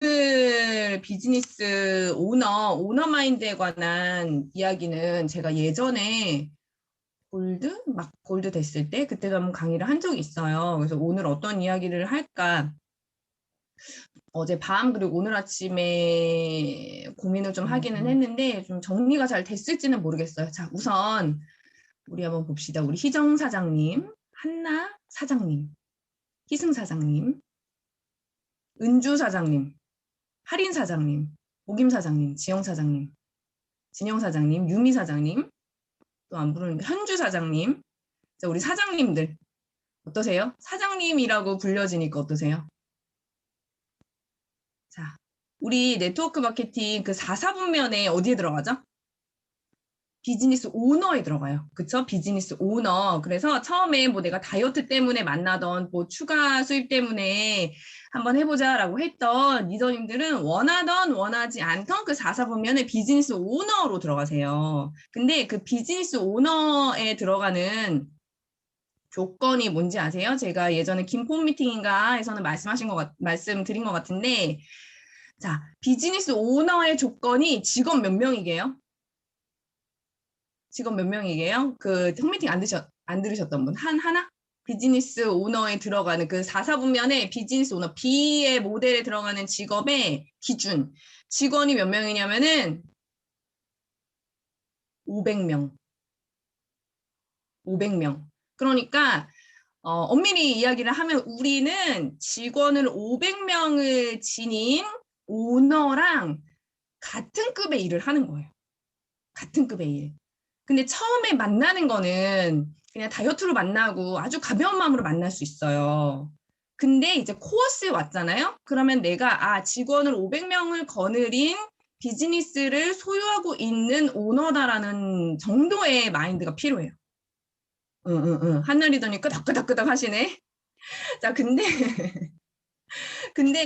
오늘 비즈니스 오너 마인드에 관한 이야기는 제가 예전에 막 골드 됐을 때 그때도 한번 강의를 한 적이 있어요. 그래서 오늘 어떤 이야기를 할까 어젯밤 그리고 오늘 아침에 고민을 좀 하기는 했는데 좀 정리가 잘 됐을지는 모르겠어요. 자, 우선 우리 한번 봅시다. 우리 희정 사장님, 한나 사장님, 희승 사장님, 은주 사장님, 할인 사장님, 오김 사장님, 지영 사장님, 진영 사장님, 유미 사장님, 또 안 부르는 현주 사장님. 자, 우리 사장님들 어떠세요? 사장님이라고 불려지니까 어떠세요? 자, 우리 네트워크 마케팅 그 4사분면에 어디에 들어가죠? 비즈니스 오너에 들어가요. 그쵸? 비즈니스 오너. 그래서 처음에 뭐 내가 다이어트 때문에 만나던 뭐 추가 수입 때문에 한번 해보자라고 했던 리더님들은 원하던 원하지 않던 그 4사분면에 비즈니스 오너로 들어가세요. 근데 그 비즈니스 오너에 들어가는 조건이 뭔지 아세요? 제가 예전에 김포 미팅인가에서는 말씀드린 것 같은데, 자, 비즈니스 오너의 조건이 직원 몇 명이게요? 직원 몇 명이게요? 그 홈미팅 안 들으셨던 분? 하나? 비즈니스 오너에 들어가는 그 4사분면에 비즈니스 오너, B의 모델에 들어가는 직업의 기준. 직원이 몇 명이냐면은 500명. 500명. 그러니까 엄밀히 이야기를 하면 우리는 직원을 500명을 지닌 오너랑 같은 급의 일을 하는 거예요. 같은 급의 일. 근데 처음에 만나는 거는 그냥 다이어트로 만나고 아주 가벼운 마음으로 만날 수 있어요. 근데 이제 코어스에 왔잖아요. 그러면 내가 직원을 500명을 거느린 비즈니스를 소유하고 있는 오너다라는 정도의 마인드가 필요해요. 응, 응, 응. 한나리더니 끄덕끄덕끄덕 하시네. 자, 근데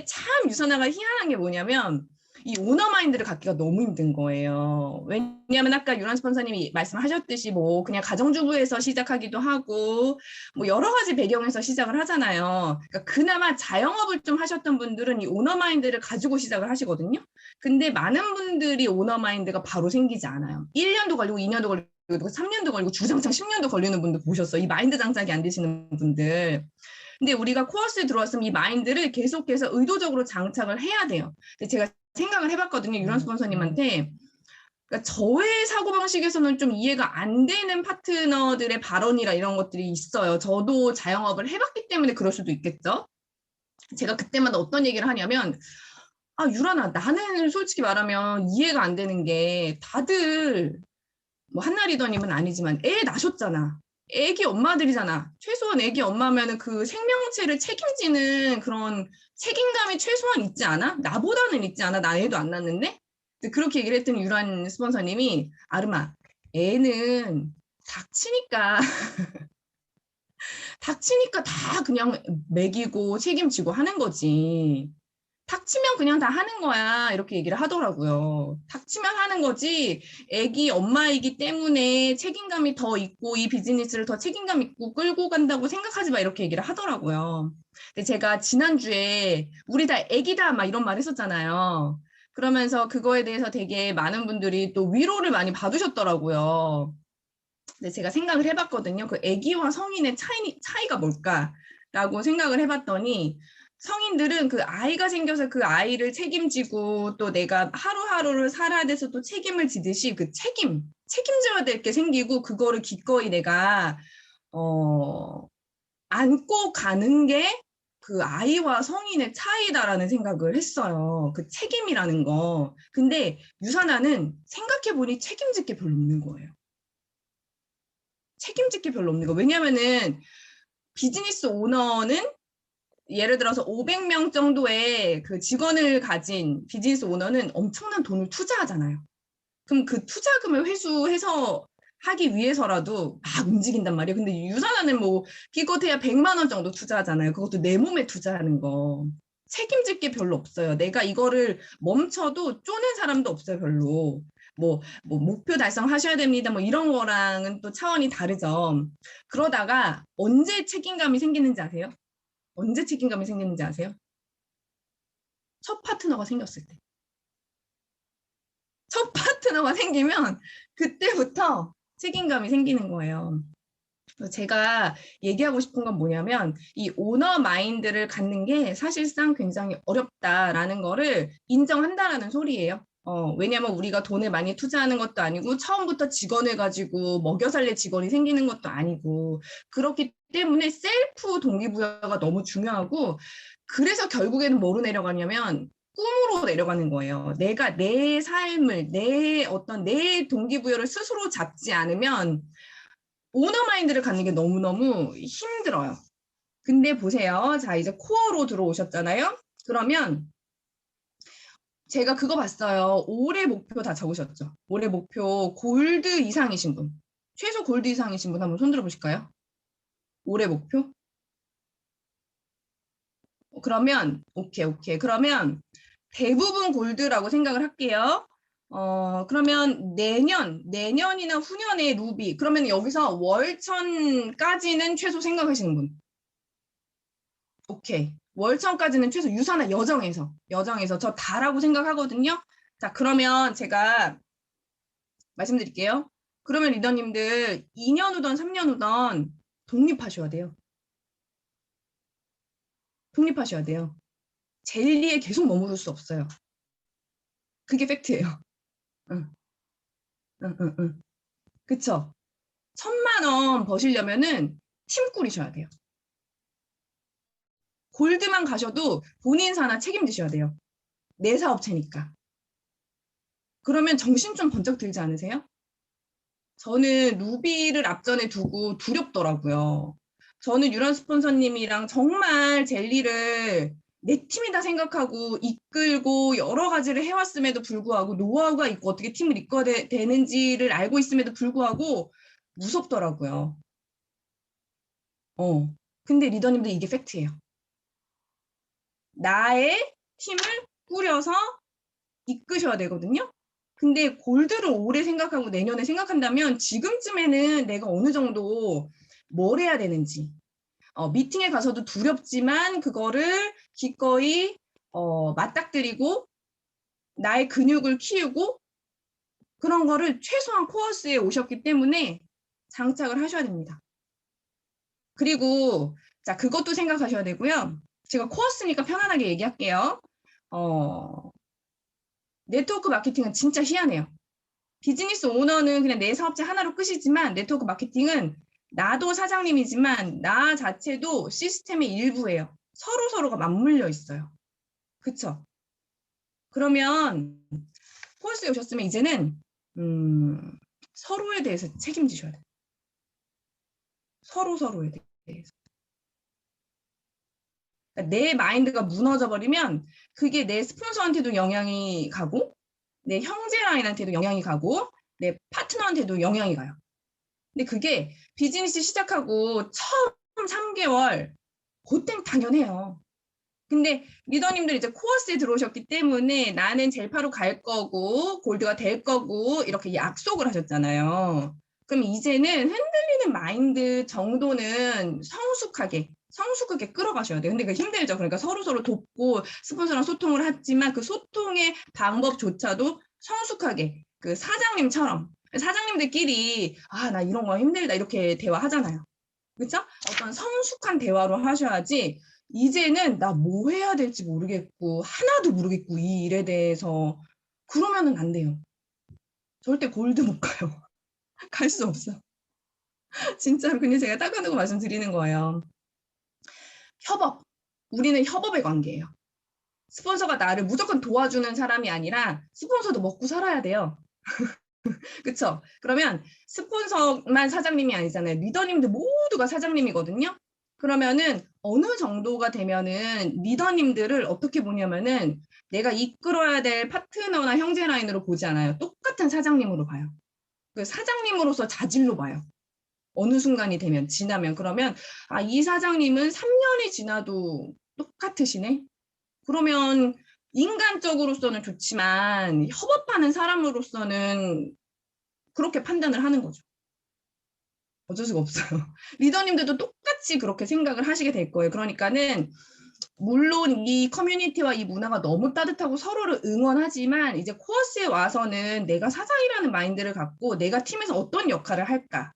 참 유선아가 희한한 게 뭐냐면 이 오너 마인드를 갖기가 너무 힘든 거예요. 왜냐하면 아까 유란 스폰서님이 말씀하셨듯이 뭐 그냥 가정주부에서 시작하기도 하고 뭐 여러 가지 배경에서 시작을 하잖아요. 그러니까 그나마 자영업을 좀 하셨던 분들은 이 오너 마인드를 가지고 시작을 하시거든요. 근데 많은 분들이 오너 마인드가 바로 생기지 않아요. 1년도 걸리고 2년도 걸리고 3년도 걸리고 주장창 10년도 걸리는 분들 보셨어요. 이 마인드 장착이 안 되시는 분들. 근데 우리가 코어스에 들어왔으면 이 마인드를 계속해서 의도적으로 장착을 해야 돼요. 근데 제가 생각을 해봤거든요. 유란 스폰서님한테. 그러니까 저의 사고방식에서는 좀 이해가 안 되는 파트너들의 발언이라 이런 것들이 있어요. 저도 자영업을 해봤기 때문에 그럴 수도 있겠죠. 제가 그때마다 어떤 얘기를 하냐면 유란아, 나는 솔직히 말하면 이해가 안 되는 게 다들 뭐 한나리더님은 아니지만 애 낳으셨잖아. 애기 엄마들이잖아. 최소한 애기 엄마면은 그 생명체를 책임지는 그런 책임감이 최소한 있지 않아? 나보다는 있지 않아? 나 애도 안 낳는데? 그렇게 얘기를 했더니 유란 스폰서님이 아르마, 애는 닥치니까 닥치니까 다 그냥 먹이고 책임지고 하는 거지. 닥치면 그냥 다 하는 거야. 이렇게 얘기를 하더라고요. 닥치면 하는 거지. 애기 엄마이기 때문에 책임감이 더 있고 이 비즈니스를 더 책임감 있고 끌고 간다고 생각하지 마. 이렇게 얘기를 하더라고요. 근데 제가 지난주에 우리 다 애기다 막 이런 말 했었잖아요. 그러면서 그거에 대해서 되게 많은 분들이 또 위로를 많이 받으셨더라고요. 근데 제가 생각을 해봤거든요. 그 애기와 성인의 차이가 뭘까라고 생각을 해봤더니 성인들은 그 아이가 생겨서 그 아이를 책임지고 또 내가 하루하루를 살아야 돼서 또 책임을 지듯이 그 책임져야 될 게 생기고 그거를 기꺼이 내가 안고 가는 게 그 아이와 성인의 차이다라는 생각을 했어요. 그 책임이라는 거. 근데 유산아는 생각해보니 책임질 게 별로 없는 거예요. 책임질 게 별로 없는 거. 왜냐면은 비즈니스 오너는 예를 들어서 500명 정도의 그 직원을 가진 비즈니스 오너는 엄청난 돈을 투자하잖아요. 그럼 그 투자금을 회수해서 하기 위해서라도 막 움직인단 말이에요. 근데 유산하는 뭐 기껏해야 100만 원 정도 투자하잖아요. 그것도 내 몸에 투자하는 거. 책임질 게 별로 없어요. 내가 이거를 멈춰도 쪼는 사람도 없어요, 별로. 뭐 목표 달성하셔야 됩니다. 뭐 이런 거랑은 또 차원이 다르죠. 그러다가 언제 책임감이 생기는지 아세요? 언제 책임감이 생기는지 아세요? 첫 파트너가 생겼을 때. 첫 파트너가 생기면 그때부터 책임감이 생기는 거예요. 제가 얘기하고 싶은 건 뭐냐면 이 오너 마인드를 갖는 게 사실상 굉장히 어렵다라는 거를 인정한다라는 소리예요. 왜냐면 우리가 돈을 많이 투자하는 것도 아니고 처음부터 직원을 가지고 먹여 살릴 직원이 생기는 것도 아니고 그렇기 때문에 셀프 동기부여가 너무 중요하고 그래서 결국에는 뭐로 내려가냐면 꿈으로 내려가는 거예요. 내가 내 삶을 내 동기부여를 스스로 잡지 않으면 오너 마인드를 갖는 게 너무너무 힘들어요. 근데 보세요. 자, 이제 코어로 들어오셨잖아요. 그러면 제가 그거 봤어요. 올해 목표 다 적으셨죠? 올해 목표 골드 이상이신 분. 최소 골드 이상이신 분 한번 손들어 보실까요? 올해 목표? 그러면 오케이. 그러면 대부분 골드라고 생각을 할게요. 그러면 내년이나 후년에 루비. 그러면 여기서 월천까지는 최소 생각하시는 분. 오케이. 월천까지는 최소 유산화 여정에서 저 다라고 생각하거든요. 자, 그러면 제가 말씀드릴게요. 그러면 리더님들 2년 후던 3년 후던 독립하셔야 돼요. 독립하셔야 돼요. 젤리에 계속 머무를 수 없어요. 그게 팩트예요. 응, 응. 그쵸? 1,000만 원 버시려면은 팀 꾸리셔야 돼요. 골드만 가셔도 본인 사나 책임지셔야 돼요. 내 사업체니까. 그러면 정신 좀 번쩍 들지 않으세요? 저는 루비를 앞전에 두고 두렵더라고요. 저는 유란 스폰서님이랑 정말 젤리를 내 팀이다 생각하고 이끌고 여러 가지를 해왔음에도 불구하고 노하우가 있고 어떻게 팀을 이끌어야 되는지를 알고 있음에도 불구하고 무섭더라고요. 근데 리더님들 이게 팩트예요. 나의 팀을 꾸려서 이끄셔야 되거든요. 근데 골드를 올해 생각하고 내년에 생각한다면 지금쯤에는 내가 어느 정도 뭘 해야 되는지 미팅에 가서도 두렵지만 그거를 기꺼이 맞닥뜨리고 나의 근육을 키우고 그런 거를 최소한 코어스에 오셨기 때문에 장착을 하셔야 됩니다. 그리고 자 그것도 생각하셔야 되고요. 제가 코어스니까 편안하게 얘기할게요. 네트워크 마케팅은 진짜 희한해요. 비즈니스 오너는 그냥 내 사업체 하나로 끝이지만 네트워크 마케팅은 나도 사장님이지만 나 자체도 시스템의 일부예요. 서로가 맞물려 있어요. 그쵸? 그러면 코र्스에 오셨으면 이제는 서로에 대해서 책임지셔야 돼요. 서로에 대해서. 그러니까 내 마인드가 무너져 버리면 그게 내 스폰서한테도 영향이 가고 내 형제라인한테도 영향이 가고 내 파트너한테도 영향이 가요. 근데 그게 비즈니스 시작하고 처음 3개월 그땐 당연해요. 근데 리더님들 이제 코어스에 들어오셨기 때문에 나는 젤파로 갈 거고 골드가 될 거고 이렇게 약속을 하셨잖아요. 그럼 이제는 흔들리는 마인드 정도는 성숙하게 끌어가셔야 돼요. 근데 그게 힘들죠. 그러니까 서로 돕고 스폰서랑 소통을 하지만 그 소통의 방법조차도 성숙하게 그 사장님들끼리 나 이런 거 힘들다 이렇게 대화하잖아요. 그렇죠? 어떤 성숙한 대화로 하셔야지 이제는 나 뭐 해야 될지 모르겠고 하나도 모르겠고 이 일에 대해서 그러면은 안 돼요. 절대 골드 못 가요. 갈 수 없어. 진짜로 그냥 제가 따가놓고 말씀드리는 거예요. 협업. 우리는 협업의 관계예요. 스폰서가 나를 무조건 도와주는 사람이 아니라 스폰서도 먹고 살아야 돼요. 그쵸? 그러면 스폰서만 사장님이 아니잖아요. 리더님들 모두가 사장님이거든요. 그러면은 어느 정도가 되면은 리더님들을 어떻게 보냐면은 내가 이끌어야 될 파트너나 형제 라인으로 보지 않아요. 똑같은 사장님으로 봐요. 그 사장님으로서 자질로 봐요. 어느 순간이 되면 지나면 그러면 이 사장님은 3년이 지나도 똑같으시네. 그러면 인간적으로서는 좋지만 협업하는 사람으로서는 그렇게 판단을 하는 거죠. 어쩔 수가 없어요. 리더님들도 똑같이 그렇게 생각을 하시게 될 거예요. 그러니까는 물론 이 커뮤니티와 이 문화가 너무 따뜻하고 서로를 응원하지만 이제 코어스에 와서는 내가 사장이라는 마인드를 갖고 내가 팀에서 어떤 역할을 할까?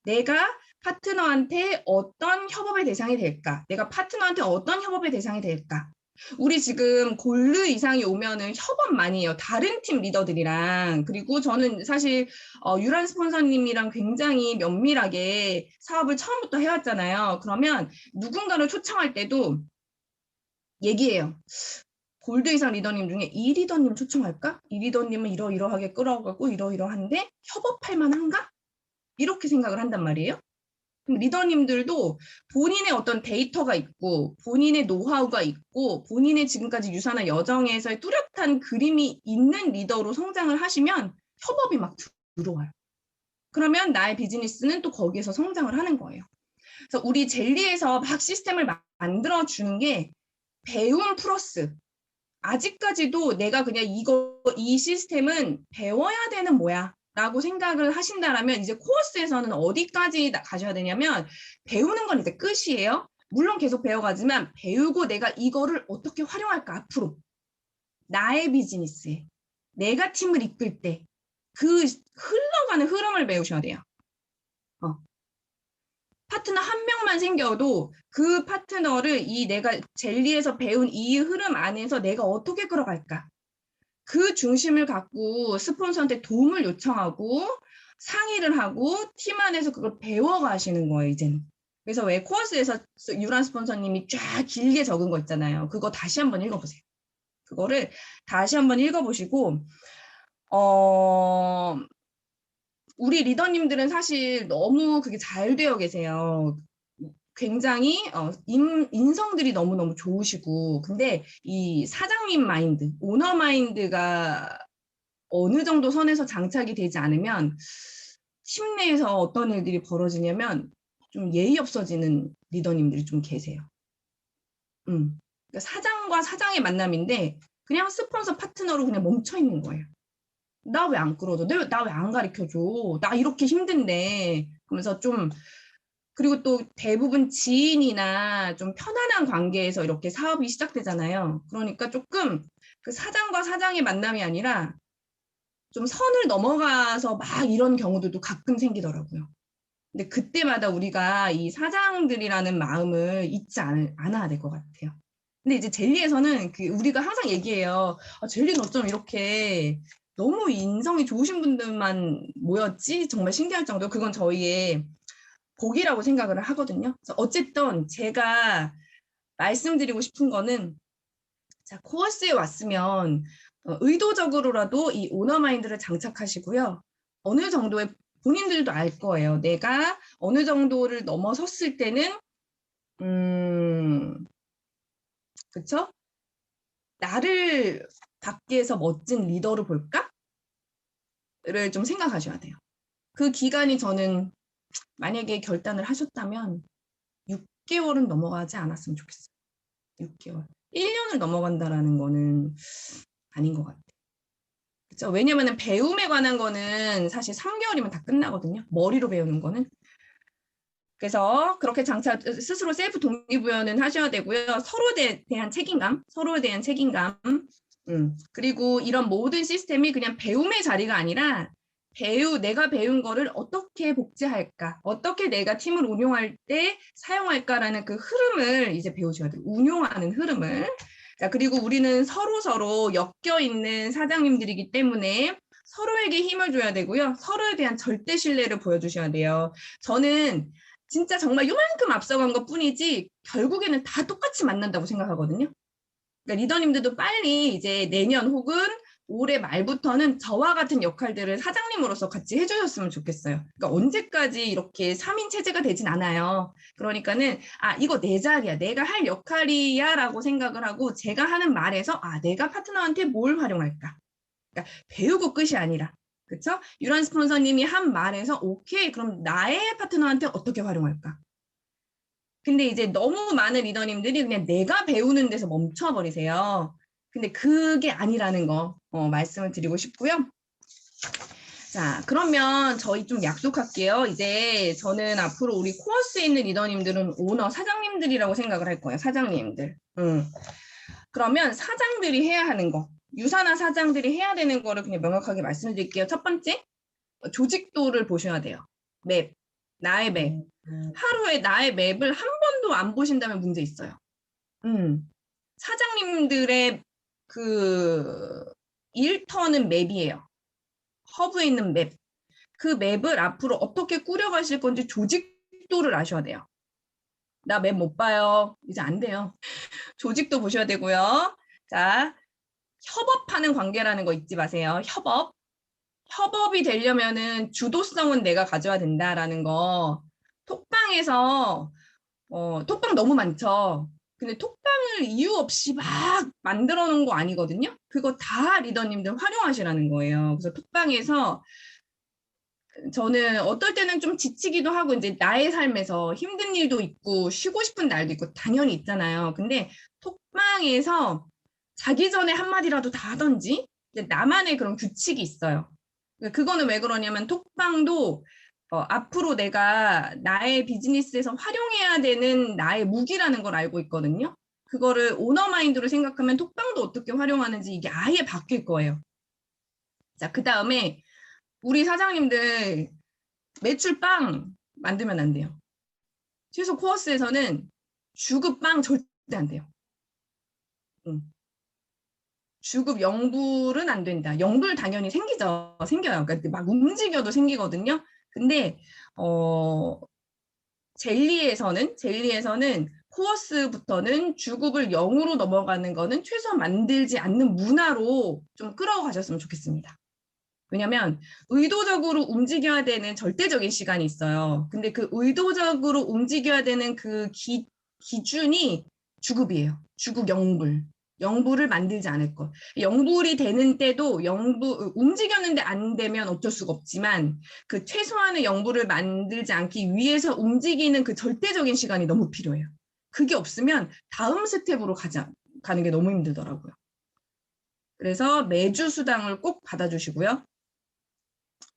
내가 파트너한테 어떤 협업의 대상이 될까? 내가 파트너한테 어떤 협업의 대상이 될까? 우리 지금 골드 이상이 오면은 협업 많이 해요. 다른 팀 리더들이랑. 그리고 저는 사실 유란 스폰서님이랑 굉장히 면밀하게 사업을 처음부터 해왔잖아요. 그러면 누군가를 초청할 때도 얘기해요. 골드 이상 리더님 중에 이 리더님 초청할까? 이 리더님은 이러이러하게 끌어가고 이러이러한데 협업할 만한가? 이렇게 생각을 한단 말이에요. 리더님들도 본인의 어떤 데이터가 있고 본인의 노하우가 있고 본인의 지금까지 유산한 여정에서의 뚜렷한 그림이 있는 리더로 성장을 하시면 협업이 막 들어와요. 그러면 나의 비즈니스는 또 거기에서 성장을 하는 거예요. 그래서 우리 젤리에서 막 시스템을 만들어주는 게 배움 플러스 아직까지도 내가 그냥 이 시스템은 배워야 되는 뭐야 라고 생각을 하신다라면 이제 코어스에서는 어디까지 가셔야 되냐면 배우는 건 이제 끝이에요. 물론 계속 배워가지만 배우고 내가 이거를 어떻게 활용할까 앞으로 나의 비즈니스에 내가 팀을 이끌 때 그 흘러가는 흐름을 배우셔야 돼요. 파트너 한 명만 생겨도 그 파트너를 이 내가 젤리에서 배운 이 흐름 안에서 내가 어떻게 끌어갈까? 그 중심을 갖고 스폰서한테 도움을 요청하고 상의를 하고 팀 안에서 그걸 배워가시는 거예요, 이제는. 그래서 왜 코어스에서 유란 스폰서님이 쫙 길게 적은 거 있잖아요. 그거 다시 한번 읽어보세요. 그거를 다시 한번 읽어보시고 우리 리더님들은 사실 너무 그게 잘 되어 계세요. 굉장히 인성들이 너무너무 좋으시고 근데 이 사장님 마인드, 오너 마인드가 어느 정도 선에서 장착이 되지 않으면 팀 내에서 어떤 일들이 벌어지냐면 좀 예의 없어지는 리더님들이 좀 계세요. 그러니까 사장과 사장의 만남인데 그냥 스폰서 파트너로 그냥 멈춰 있는 거예요. 나 왜 안 끌어줘? 나 왜 안 가르쳐줘? 나 이렇게 힘든데 하면서 좀 그리고 또 대부분 지인이나 좀 편안한 관계에서 이렇게 사업이 시작되잖아요. 그러니까 조금 그 사장과 사장의 만남이 아니라 좀 선을 넘어가서 막 이런 경우들도 가끔 생기더라고요. 근데 그때마다 우리가 이 사장들이라는 마음을 잊지 않아야 될 것 같아요. 근데 이제 젤리에서는 그 우리가 항상 얘기해요. 젤리는 어쩜 이렇게 너무 인성이 좋으신 분들만 모였지? 정말 신기할 정도. 그건 저희의 복이라고 생각을 하거든요. 그래서 어쨌든 제가 말씀드리고 싶은 거는 자, 코어스에 왔으면 의도적으로라도 이 오너 마인드를 장착하시고요. 어느 정도의 본인들도 알 거예요. 내가 어느 정도를 넘어섰을 때는 그쵸? 나를 밖에서 멋진 리더로 볼까? 를 좀 생각하셔야 돼요. 그 기간이 저는 만약에 결단을 하셨다면 6개월은 넘어가지 않았으면 좋겠어요. 6개월. 1년을 넘어간다라는 거는 아닌 것 같아요. 그렇죠? 왜냐면은 배움에 관한 거는 사실 3개월이면 다 끝나거든요. 머리로 배우는 거는. 그래서 그렇게 장차 스스로 셀프 동기부여는 하셔야 되고요. 서로에 대한 책임감, 서로에 대한 책임감. 그리고 이런 모든 시스템이 그냥 배움의 자리가 아니라 내가 배운 거를 어떻게 복제할까, 어떻게 내가 팀을 운용할 때 사용할까라는 그 흐름을 이제 배우셔야 돼요. 운용하는 흐름을. 자, 그리고 우리는 서로 엮여 있는 사장님들이기 때문에 서로에게 힘을 줘야 되고요. 서로에 대한 절대 신뢰를 보여주셔야 돼요. 저는 진짜 정말 요만큼 앞서간 것 뿐이지 결국에는 다 똑같이 만난다고 생각하거든요. 그러니까 리더님들도 빨리 이제 내년 혹은 올해 말부터는 저와 같은 역할들을 사장님으로서 같이 해주셨으면 좋겠어요. 그러니까 언제까지 이렇게 3인 체제가 되진 않아요. 그러니까는 이거 내 자리야, 내가 할 역할이야 라고 생각을 하고 제가 하는 말에서 내가 파트너한테 뭘 활용할까? 그러니까 배우고 끝이 아니라 그렇죠? 유란 스폰서님이 한 말에서 오케이 그럼 나의 파트너한테 어떻게 활용할까? 근데 이제 너무 많은 리더님들이 그냥 내가 배우는 데서 멈춰버리세요. 근데 그게 아니라는 거 말씀을 드리고 싶고요. 자, 그러면 저희 좀 약속할게요. 이제 저는 앞으로 우리 코어스에 있는 리더님들은 오너, 사장님들이라고 생각을 할 거예요. 사장님들. 그러면 사장들이 해야 하는 거, 유사나 사장들이 해야 되는 거를 그냥 명확하게 말씀드릴게요. 첫 번째, 조직도를 보셔야 돼요. 맵, 나의 맵. 하루에 나의 맵을 한 번도 안 보신다면 문제 있어요. 사장님들의 그 일터는 맵이에요. 허브에 있는 맵. 그 맵을 앞으로 어떻게 꾸려가실 건지 조직도를 아셔야 돼요. 나 맵 못 봐요. 이제 안 돼요. 조직도 보셔야 되고요. 자, 협업하는 관계라는 거 잊지 마세요. 협업. 협업이 되려면은 주도성은 내가 가져야 된다라는 거. 톡방에서 톡방 너무 많죠. 근데 톡방을 이유 없이 막 만들어 놓은 거 아니거든요. 그거 다 리더님들 활용하시라는 거예요. 그래서 톡방에서 저는 어떨 때는 좀 지치기도 하고 이제 나의 삶에서 힘든 일도 있고 쉬고 싶은 날도 있고 당연히 있잖아요. 근데 톡방에서 자기 전에 한마디라도 다 하던지 이제 나만의 그런 규칙이 있어요. 그거는 왜 그러냐면 톡방도 앞으로 내가 나의 비즈니스에서 활용해야 되는 나의 무기라는 걸 알고 있거든요. 그거를 오너 마인드로 생각하면 톡방도 어떻게 활용하는지 이게 아예 바뀔 거예요. 자, 그 다음에 우리 사장님들 매출 빵 만들면 안 돼요. 최소 코어스에서는 주급 빵 절대 안 돼요. 주급 영불은 안 된다. 영불 당연히 생기죠. 생겨요. 그러니까 막 움직여도 생기거든요. 근데 젤리에서는 코어스부터는 주급을 0으로 넘어가는 거는 최소한 만들지 않는 문화로 좀 끌어가셨으면 좋겠습니다. 왜냐면 의도적으로 움직여야 되는 절대적인 시간이 있어요. 근데 그 의도적으로 움직여야 되는 그 기준이 주급이에요. 주급 영불. 영불을 만들지 않을 것. 영불이 되는 때도 움직였는데 안 되면 어쩔 수가 없지만 그 최소한의 영불을 만들지 않기 위해서 움직이는 그 절대적인 시간이 너무 필요해요. 그게 없으면 다음 스텝으로 가는 게 너무 힘들더라고요. 그래서 매주 수당을 꼭 받아주시고요.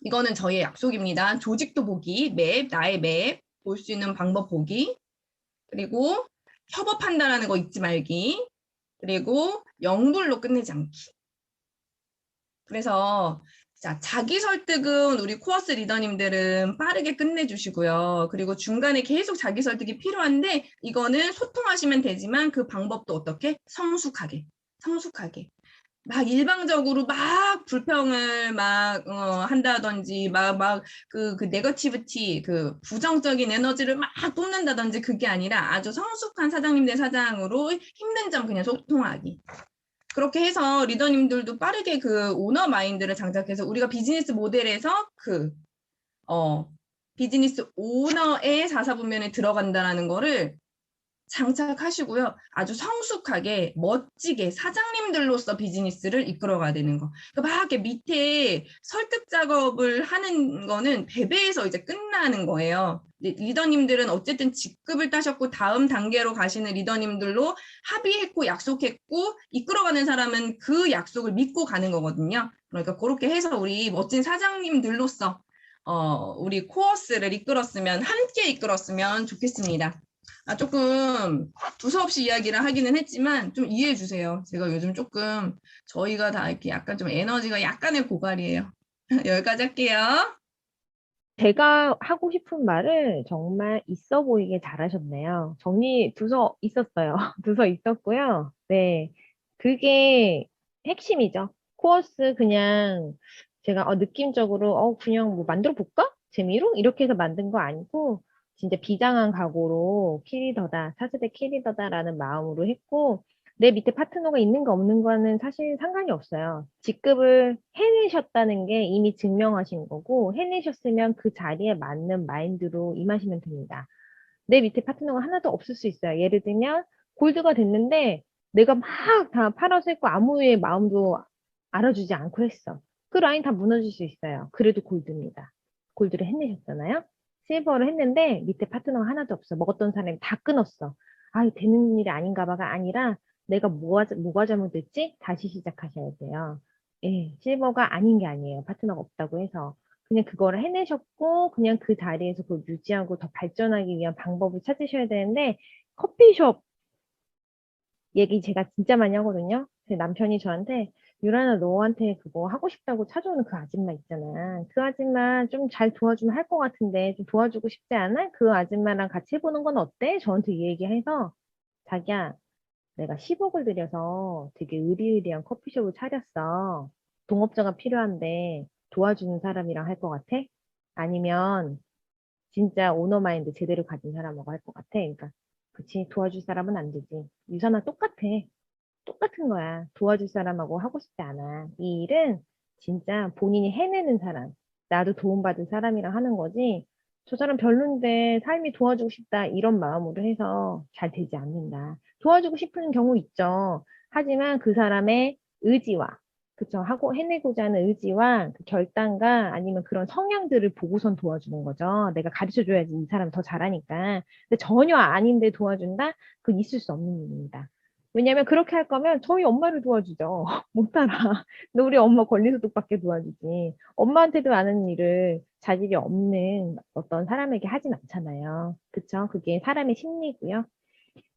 이거는 저희의 약속입니다. 조직도 보기, 맵, 나의 맵, 볼 수 있는 방법 보기, 그리고 협업한다라는 거 잊지 말기, 그리고 영불로 끝내지 않기. 그래서 자, 자기 설득은 우리 코어스 리더님들은 빠르게 끝내주시고요. 그리고 중간에 계속 자기 설득이 필요한데 이거는 소통하시면 되지만 그 방법도 어떻게? 성숙하게. 막 일방적으로 막 불평을 막 한다든지 그 네거티비티 그 부정적인 에너지를 막 뿜는다든지 그게 아니라 아주 성숙한 사장님 대 사장으로 힘든 점 그냥 소통하기. 그렇게 해서 리더님들도 빠르게 그 오너 마인드를 장착해서 우리가 비즈니스 모델에서 비즈니스 오너의 사사분면에 들어간다는 거를 장착하시고요. 아주 성숙하게 멋지게 사장님들로서 비즈니스를 이끌어가야 되는 거. 그러니까 막 이렇게 밑에 설득 작업을 하는 거는 배배에서 이제 끝나는 거예요. 리더님들은 어쨌든 직급을 따셨고 다음 단계로 가시는 리더님들로 합의했고 약속했고 이끌어가는 사람은 그 약속을 믿고 가는 거거든요. 그러니까 그렇게 해서 우리 멋진 사장님들로서 우리 코어스를 함께 이끌었으면 좋겠습니다. 조금 두서없이 이야기를 하기는 했지만 좀 이해해 주세요. 제가 요즘 조금 저희가 다 이렇게 약간 좀 에너지가 약간의 고갈이에요. 여기까지 할게요. 제가 하고 싶은 말을 정말 있어 보이게 잘하셨네요. 정리 두서 있었어요. 두서 있었고요. 네. 그게 핵심이죠. 코어스 그냥 제가 느낌적으로 그냥 뭐 만들어 볼까? 재미로? 이렇게 해서 만든 거 아니고 진짜 비장한 각오로 키리더다, 차세대 키리더다라는 마음으로 했고 내 밑에 파트너가 있는가 없는 거는 사실 상관이 없어요. 직급을 해내셨다는 게 이미 증명하신 거고, 해내셨으면 그 자리에 맞는 마인드로 임하시면 됩니다. 내 밑에 파트너가 하나도 없을 수 있어요. 예를 들면, 골드가 됐는데, 내가 막 다 팔아서 했고, 아무의 마음도 알아주지 않고 했어. 그 라인 다 무너질 수 있어요. 그래도 골드입니다. 골드를 해내셨잖아요? 실버를 했는데, 밑에 파트너가 하나도 없어. 먹었던 사람이 다 끊었어. 아, 되는 일이 아닌가 봐가 아니라, 내가 뭐가 잘못됐지? 다시 시작하셔야 돼요. 예, 실버가 아닌 게 아니에요. 파트너가 없다고 해서. 그냥 그거를 해내셨고, 그냥 그 자리에서 그걸 유지하고 더 발전하기 위한 방법을 찾으셔야 되는데, 커피숍 얘기 제가 진짜 많이 하거든요. 제 남편이 저한테, 유라나 너한테 그거 하고 싶다고 찾아오는 그 아줌마 있잖아. 그 아줌마 좀 잘 도와주면 할 것 같은데 좀 도와주고 싶지 않아? 그 아줌마랑 같이 해보는 건 어때? 저한테 이 얘기해서 자기야 내가 10억을 들여서 되게 의리의리한 커피숍을 차렸어. 동업자가 필요한데 도와주는 사람이랑 할 것 같아? 아니면 진짜 오너마인드 제대로 가진 사람하고 할 것 같아? 그러니까 그치 도와줄 사람은 안 되지. 유사나 똑같아. 똑같은 거야. 도와줄 사람하고 하고 싶지 않아. 이 일은 진짜 본인이 해내는 사람, 나도 도움받은 사람이랑 하는 거지. 저 사람 별론데 삶이 도와주고 싶다 이런 마음으로 해서 잘 되지 않는다. 도와주고 싶은 경우 있죠. 하지만 그 사람의 의지와 그쵸 하고 해내고자 하는 의지와 그 결단과 아니면 그런 성향들을 보고선 도와주는 거죠. 내가 가르쳐 줘야지 이 사람 더 잘하니까. 근데 전혀 아닌데 도와준다? 그 있을 수 없는 일입니다. 왜냐면 그렇게 할 거면 저희 엄마를 도와주죠. 못 알아. 근데 우리 엄마 권리소득밖에 도와주지. 엄마한테도 아는 일을 자질이 없는 어떤 사람에게 하진 않잖아요. 그쵸? 그게 사람의 심리고요.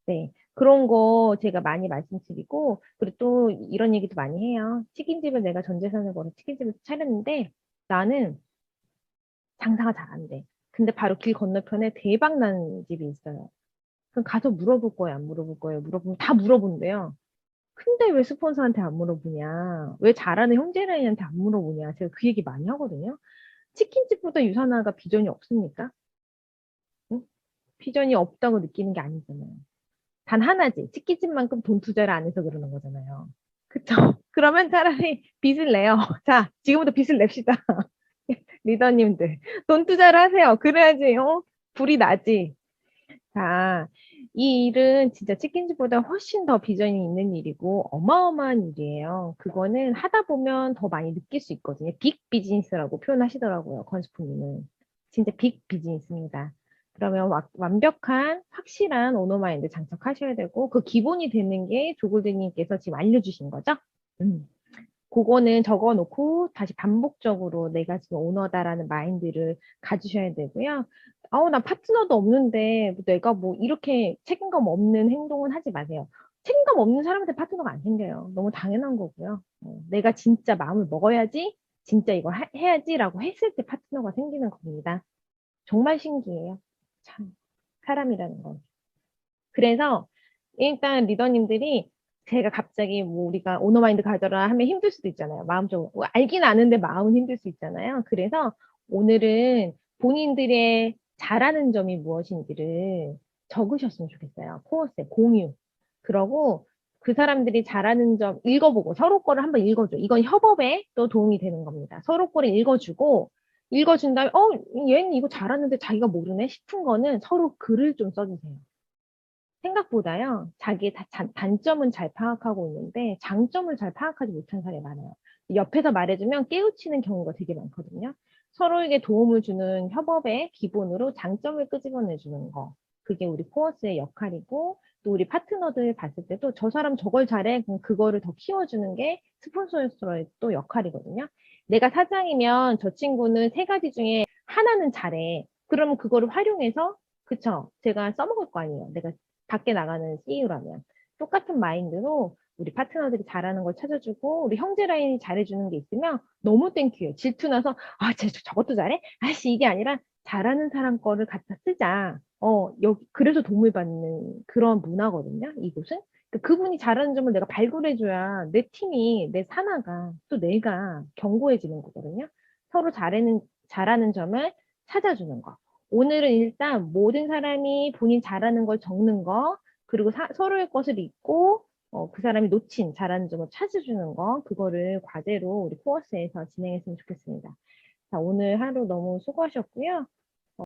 네. 그런 거 제가 많이 말씀드리고, 그리고 또 이런 얘기도 많이 해요. 치킨집을 내가 전 재산을 걸어 치킨집을 차렸는데 나는 장사가 잘 안 돼. 근데 바로 길 건너편에 대박 나는 집이 있어요. 그럼 가서 물어볼 거예요, 안 물어볼 거예요? 물어보면 다 물어본대요. 근데 왜 스폰서한테 안 물어보냐? 왜 잘하는 형제라인한테 안 물어보냐? 제가 그 얘기 많이 하거든요. 치킨집보다 유산화가 비전이 없습니까? 응? 비전이 없다고 느끼는 게 아니잖아요. 단 하나지. 치킨집만큼 돈 투자를 안 해서 그러는 거잖아요. 그쵸? 그러면 차라리 빚을 내요. 자, 지금부터 빚을 냅시다. 리더님들. 돈 투자를 하세요. 그래야지, 불이 나지. 자, 이 일은 진짜 치킨집보다 훨씬 더 비전이 있는 일이고 어마어마한 일이에요. 그거는 하다 보면 더 많이 느낄 수 있거든요. 빅 비즈니스라고 표현하시더라고요, 건스프님은. 진짜 빅 비즈니스입니다. 그러면 완벽한, 확실한 오너마인드 장착하셔야 되고 그 기본이 되는 게 조골드님께서 지금 알려주신 거죠? 음. 그거는 적어 놓고 다시 반복적으로 내가 지금 오너다라는 마인드를 가지셔야 되고요. 아우, 나 파트너도 없는데 내가 뭐 이렇게 책임감 없는 행동은 하지 마세요. 책임감 없는 사람한테 파트너가 안 생겨요. 너무 당연한 거고요. 내가 진짜 마음을 먹어야지, 진짜 이거 해야지라고 했을 때 파트너가 생기는 겁니다. 정말 신기해요. 참, 사람이라는 건. 그래서 일단 리더님들이 제가 갑자기 뭐 우리가 오너마인드 가져라 하면 힘들 수도 있잖아요. 마음적으로. 알긴 아는데 마음은 힘들 수 있잖아요. 그래서 오늘은 본인들의 잘하는 점이 무엇인지를 적으셨으면 좋겠어요. 코어스에 공유. 그러고 그 사람들이 잘하는 점 읽어보고 서로 거를 한번 읽어줘. 이건 협업에 또 도움이 되는 겁니다. 서로 거를 읽어주고 읽어준 다음에 얘는 이거 잘하는데 자기가 모르네 싶은 거는 서로 글을 좀 써주세요. 생각보다요, 자기의 단점은 잘 파악하고 있는데 장점을 잘 파악하지 못한 사람이 많아요. 옆에서 말해주면 깨우치는 경우가 되게 많거든요. 서로에게 도움을 주는 협업의 기본으로 장점을 끄집어내주는 거. 그게 우리 코어스의 역할이고, 또 우리 파트너들 봤을 때도 저 사람 저걸 잘해, 그럼 그거를 더 키워주는 게 스폰서로서의 또 역할이거든요. 내가 사장이면 저 친구는 세 가지 중에 하나는 잘해. 그러면 그거를 활용해서 그쵸? 제가 써먹을 거 아니에요. 내가 밖에 나가는 CEO라면 똑같은 마인드로 우리 파트너들이 잘하는 걸 찾아주고 우리 형제 라인이 잘해주는 게 있으면 너무 땡큐예요. 질투나서 저것도 잘해? 아씨 이게 아니라 잘하는 사람 거를 갖다 쓰자. 여기 그래서 도움을 받는 그런 문화거든요. 이곳은. 그분이 잘하는 점을 내가 발굴해줘야 내 팀이 내 산하가 또 내가 견고해지는 거거든요. 서로 잘하는 점을 찾아주는 거. 오늘은 일단 모든 사람이 본인 잘하는 걸 적는 거, 그리고 서로의 것을 읽고, 그 사람이 놓친 잘하는 점을 찾아주는 거, 그거를 과제로 우리 코어스에서 진행했으면 좋겠습니다. 자, 오늘 하루 너무 수고하셨고요.